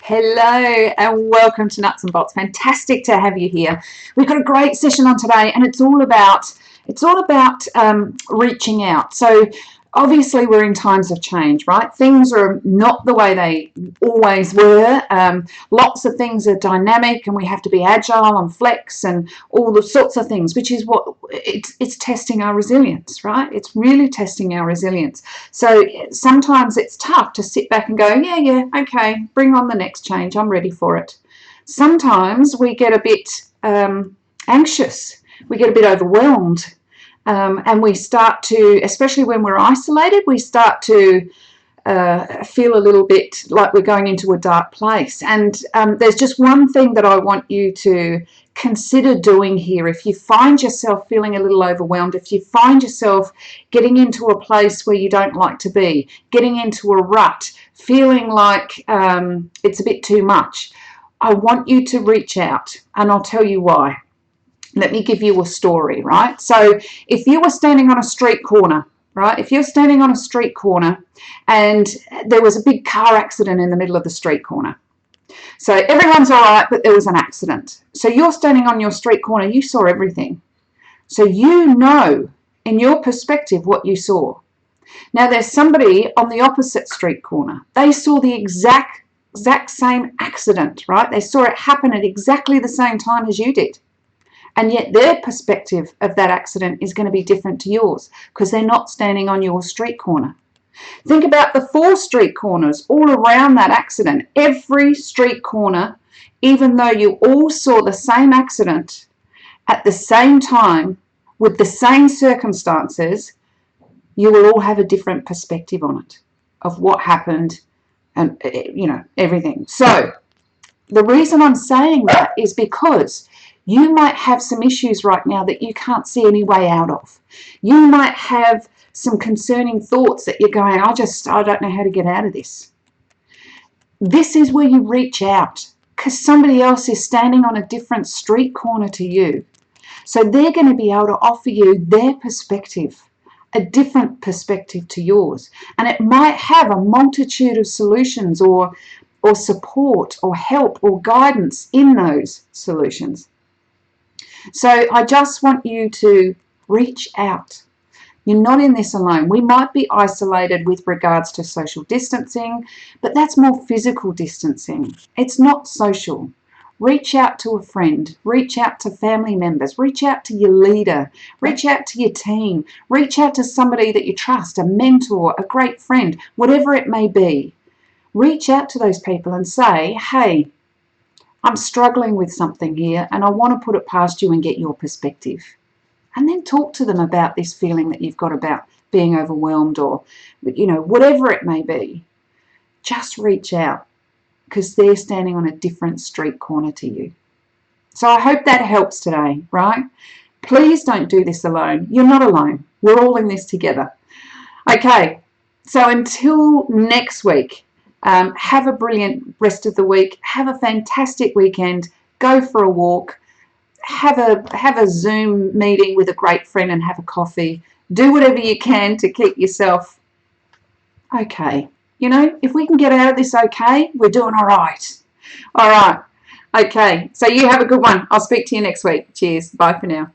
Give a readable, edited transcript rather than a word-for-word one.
Hello and welcome to Nuts and Bolts. Fantastic to have you here. We've got a great session on today, and it's all about reaching out. So obviously we're in times of change, right? Things are not the way they always were. Lots of things are dynamic, and we have to be agile and flex and all the sorts of things, which is what it's testing our resilience, right? It's really testing our resilience. So sometimes it's tough to sit back and go, yeah, okay, bring on the next change. I'm ready for it. Sometimes we get a bit anxious. We get a bit overwhelmed. And we start to, especially when we're isolated, we start to feel a little bit like we're going into a dark place. And there's just one thing that I want you to consider doing here. If you find yourself feeling a little overwhelmed, if you find yourself getting into a place where you don't like to be, getting into a rut, feeling like it's a bit too much, I want you to reach out, and I'll tell you why. Let me give you a story, right? So if you were standing on a street corner, right? If you're standing on a street corner and there was a big car accident in the middle of the street corner. So everyone's all right, but there was an accident. So you're standing on your street corner, you saw everything. So you know, in your perspective, what you saw. Now there's somebody on the opposite street corner. They saw the exact same accident, right? They saw it happen at exactly the same time as you did. And yet their perspective of that accident is going to be different to yours because they're not standing on your street corner. Think about the 4 street corners all around that accident. Every street corner, even though you all saw the same accident at the same time with the same circumstances, you will all have a different perspective on it, of what happened and, everything. So the reason I'm saying that is because you might have some issues right now that you can't see any way out of. You might have some concerning thoughts that you're going, I don't know how to get out of this. This is where you reach out because somebody else is standing on a different street corner to you. So they're going to be able to offer you their perspective, a different perspective to yours. And it might have a multitude of solutions or support or help or guidance in those solutions. So I just want you to reach out. You're not in this alone. We might be isolated with regards to social distancing, but that's more physical distancing. It's not social. Reach out to a friend. Reach out to family members. Reach out to your leader. Reach out to your team. Reach out to somebody that you trust, a mentor, a great friend, whatever it may be. Reach out to those people and say, hey, I'm struggling with something here and I want to put it past you and get your perspective. And then talk to them about this feeling that you've got about being overwhelmed or, whatever it may be. Just reach out because they're standing on a different street corner to you. So I hope that helps today, right? Please don't do this alone. You're not alone. We're all in this together. Okay, so until next week, have a brilliant rest of the week. Have a fantastic weekend. Go for a walk. Have a Zoom meeting with a great friend and have a coffee. Do whatever you can to keep yourself okay. If we can get out of this okay, we're doing all right. All right. Okay. So you have a good one. I'll speak to you next week. Cheers. Bye for now.